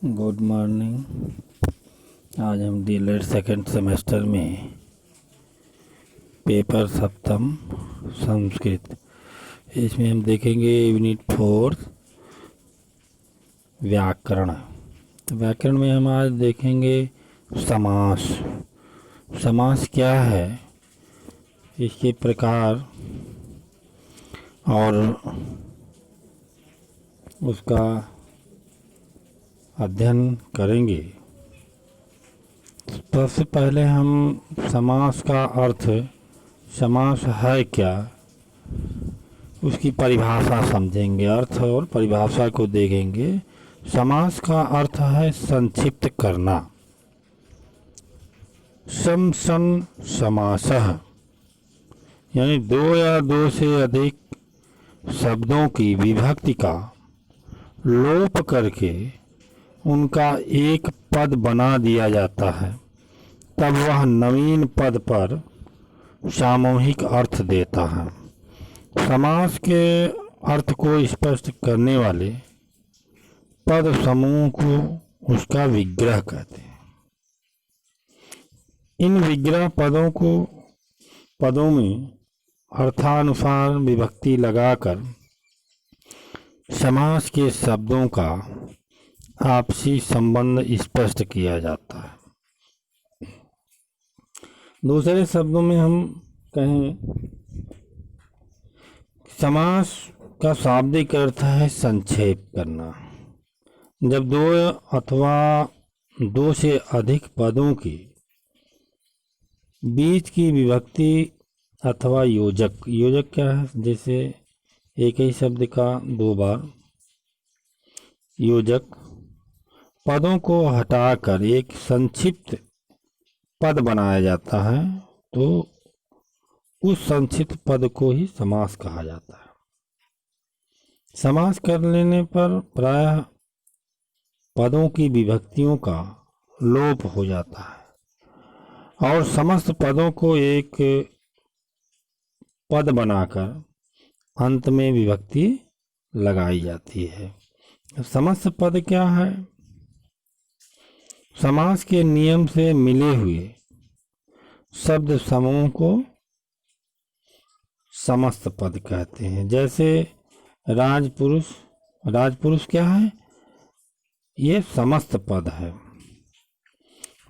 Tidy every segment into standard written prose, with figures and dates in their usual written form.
Good morning. आज हम DElEd second semester में पेपर सप्तम संस्कृत, इसमें हम देखेंगे यूनिट 4 व्याकरण। तो व्याकरण में हम आज देखेंगे समास। समास क्या है, इसके प्रकार और उसका अध्ययन करेंगे। सबसे पहले हम समास का अर्थ, समास है क्या, उसकी परिभाषा समझेंगे। अर्थ और परिभाषा को देखेंगे। समास का अर्थ है संक्षिप्त करना। सम सन समासः, यानी दो या दो से अधिक शब्दों की विभक्ति का लोप करके उनका एक पद बना दिया जाता है, तब वह नवीन पद पर सामूहिक अर्थ देता है। समास के अर्थ को स्पष्ट करने वाले पद समूह को उसका विग्रह कहते हैं। इन विग्रह पदों में अर्थानुसार विभक्ति लगाकर समास के शब्दों का आपसी संबंध स्पष्ट किया जाता है। दूसरे शब्दों में हम कहें, समास का शाब्दिक अर्थ है संक्षेप करना। जब दो अथवा दो से अधिक पदों के बीच की विभक्ति अथवा योजक क्या है, जैसे एक ही शब्द का दो बार योजक पदों को हटाकर एक संक्षिप्त पद बनाया जाता है, तो उस संक्षिप्त पद को ही समास कहा जाता है। समास कर लेने पर प्रायः पदों की विभक्तियों का लोप हो जाता है और समस्त पदों को एक पद बनाकर अंत में विभक्ति लगाई जाती है। समस्त पद क्या है? समास के नियम से मिले हुए शब्द समूह को समस्त पद कहते हैं। जैसे राजपुरुष क्या है? ये समस्त पद है।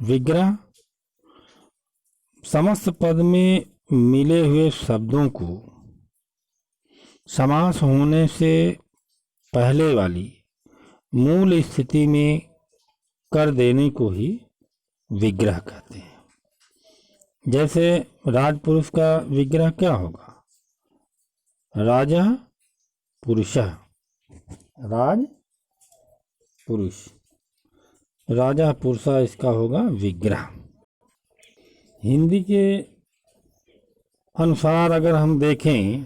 विग्रह, समस्त पद में मिले हुए शब्दों को समास होने से पहले वाली मूल स्थिति में कर देने को ही विग्रह कहते हैं। जैसे राजपुरुष का विग्रह क्या होगा? राजा पुरुषः, राज पुरुष, राजा पुरुषः, इसका होगा विग्रह। हिंदी के अनुसार अगर हम देखें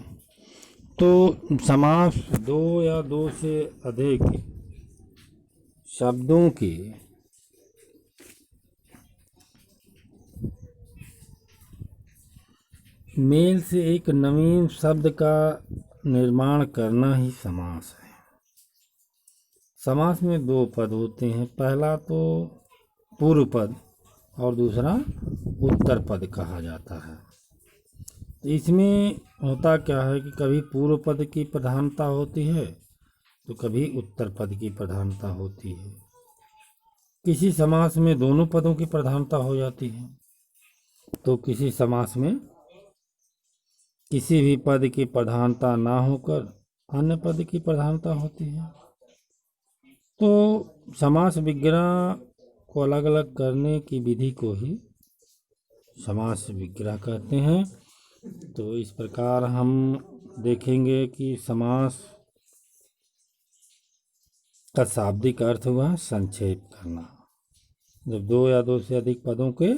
तो समास दो या दो से अधिक शब्दों के मेल से एक नवीन शब्द का निर्माण करना ही समास है। समास में दो पद होते हैं, पहला तो पूर्व पद और दूसरा उत्तर पद कहा जाता है। इसमें होता क्या है कि कभी पूर्व पद की प्रधानता होती है तो कभी उत्तर पद की प्रधानता होती है। किसी समास में दोनों पदों की प्रधानता हो जाती है, तो किसी समास में किसी भी पद की प्रधानता ना होकर अन्य पद की प्रधानता होती है। तो समास विग्रह को अलग अलग करने की विधि को ही समास विग्रह कहते हैं। तो इस प्रकार हम देखेंगे कि समास का शाब्दिक अर्थ हुआ संक्षेप करना। जब दो या दो से अधिक पदों के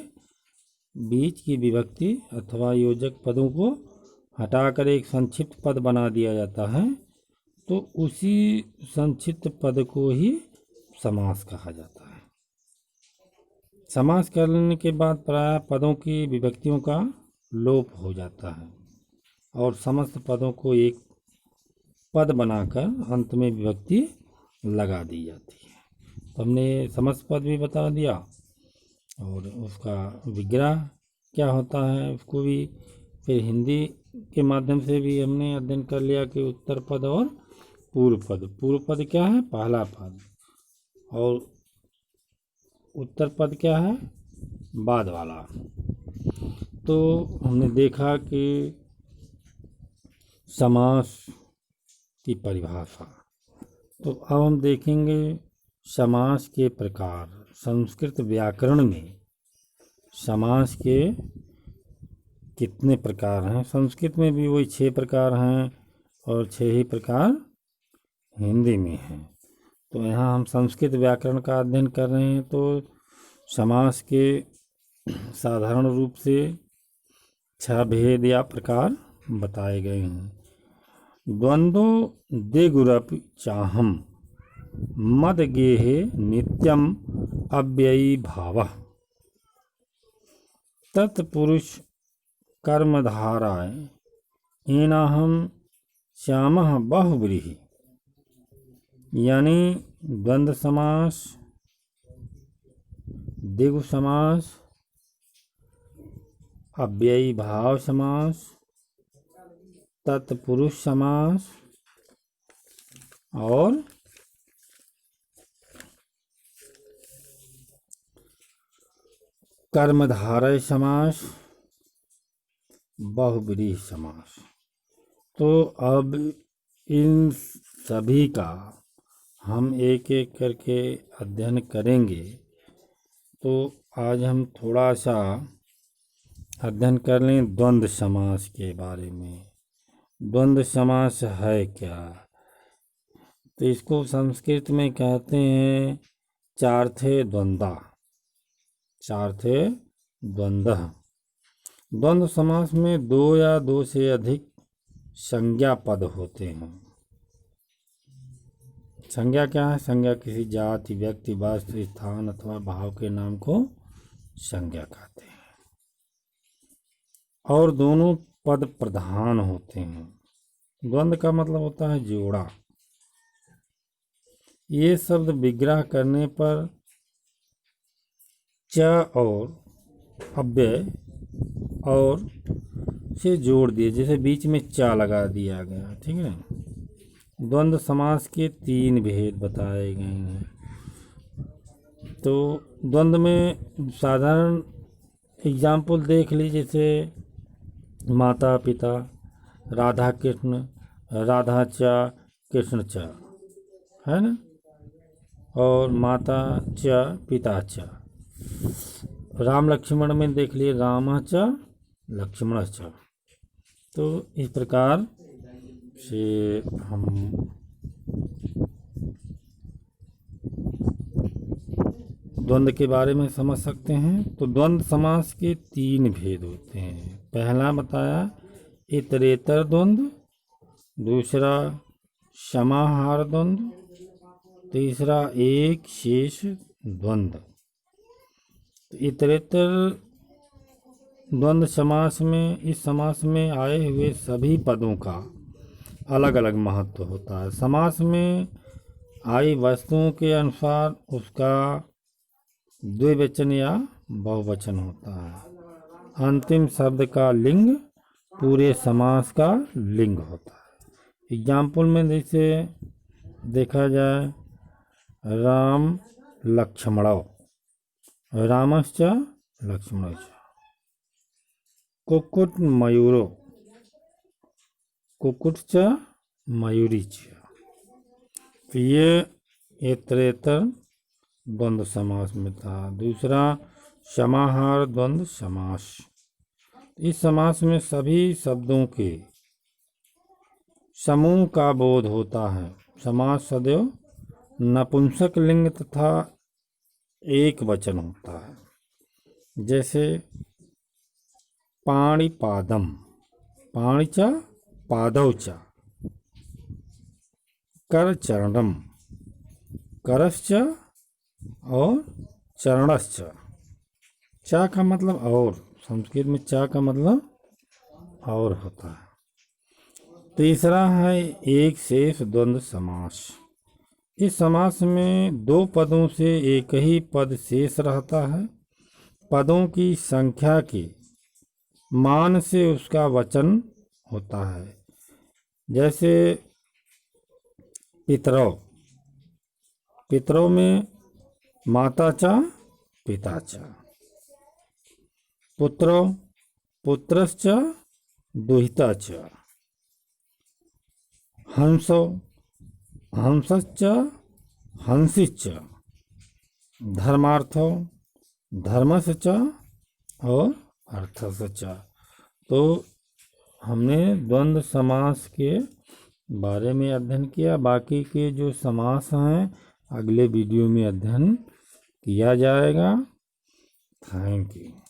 बीच की विभक्ति अथवा योजक पदों को हटाकर एक संक्षिप्त पद बना दिया जाता है, तो उसी संक्षिप्त पद को ही समास कहा जाता है। समास करने के बाद प्रायः पदों की विभक्तियों का लोप हो जाता है और समस्त पदों को एक पद बनाकर अंत में विभक्ति लगा दी जाती है। तो हमने समस्त पद भी बता दिया और उसका विग्रह क्या होता है उसको भी फिर हिंदी के माध्यम से भी हमने अध्ययन कर लिया कि उत्तर पद और पूर्व पद। पूर्व पद क्या है? पहला पद। और उत्तर पद क्या है? बाद वाला। तो हमने देखा कि समास की परिभाषा। तो अब हम देखेंगे समास के प्रकार। संस्कृत व्याकरण में समास के कितने प्रकार हैं? संस्कृत में भी वही 6 प्रकार हैं और 6 ही प्रकार हिंदी में हैं। तो यहाँ हम संस्कृत व्याकरण का अध्ययन कर रहे हैं। तो समास के साधारण रूप से 6 भेद या प्रकार बताए गए हैं। द्वंद्वो दिगुरपि चाहम मद गेहे नित्यम अव्ययी भावः तत्पुरुष कर्मधाराय एनाहम श्यामः बहुव्रीहि। यानी द्वंद्व समास, दिगु समास, अव्ययी भाव समास, तत्पुरुष समास और कर्मधारय समास, बहुव्रीहि समास। तो अब इन सभी का हम एक एक करके अध्ययन करेंगे। तो आज हम थोड़ा सा अध्ययन कर लें द्वंद्व समास के बारे में। द्वंद्व समास है क्या? तो इसको संस्कृत में कहते हैं चार्थे द्वंद्वा। चार्थे द्वंद्व। द्वंद्व समास में 2 या 2 से अधिक संज्ञा पद होते हैं। संज्ञा क्या है? संज्ञा किसी जाति, व्यक्ति, वस्तु, स्थान अथवा भाव के नाम को संज्ञा कहते हैं। और दोनों पद प्रधान होते हैं। द्वंद्व का मतलब होता है जोड़ा। ये शब्द विग्रह करने पर च और अव्यय और से जोड़ दिए, जैसे बीच में चा लगा दिया गया। ठीक है। द्वंद्व समास के 3 भेद बताए गए हैं। तो द्वंद्व में साधारण एग्जाम्पल देख लीजिए, जैसे माता पिता, राधा कृष्ण, राधा चा कृष्ण चा, है ना। और माता च पिता च। राम लक्ष्मण में देख लिए राम च लक्ष्मण च। तो इस प्रकार से हम द्वंद्व के बारे में समझ सकते हैं। तो द्वंद्व समास के 3 भेद होते हैं। पहला बताया इतरेतर द्वंद्व, दूसरा समाहार द्वंद्व, तीसरा एक शेष द्वंद्व। तो इतरेतर द्वंद्व समास में, इस समास में आए हुए सभी पदों का अलग अलग महत्व होता है। समास में आई वस्तुओं के अनुसार उसका द्विवचन या बहुवचन होता है। अंतिम शब्द का लिंग पूरे समास का लिंग होता है। एग्जाम्पल में जैसे देखा जाए राम लक्ष्मणौ, रामश्च लक्ष्मणश्च। कुक्कुट मयूरो, कुक्कुट मयूरी च। तो ये इतरेतर द्वंद्व समास में था। दूसरा समाहार द्वंद्व समास। इस समास में सभी शब्दों के समूह का बोध होता है। समास सदैव नपुंसक लिंग तथा एक वचन होता है। जैसे पाणिपादम, पाणि च पादौ च। करचरणम, करश्च और चरणश्च। चा का मतलब और, संस्कृत में चा का मतलब और होता है। तीसरा है एक शेष द्वंद्व समास। इस समास में दो पदों से एक ही पद शेष रहता है। पदों की संख्या के मान से उसका वचन होता है। जैसे पितरौ, पितरौ में माता च पिता च, पुत्रौ पुत्रश्च दुहिता च, हंसो हंसश्च हंसिश्च, धर्मार्थो धर्मश्च और अर्थश्च। तो हमने द्वंद्व समास के बारे में अध्ययन किया। बाकी के जो समास हैं अगले वीडियो में अध्ययन किया जाएगा। Thank you.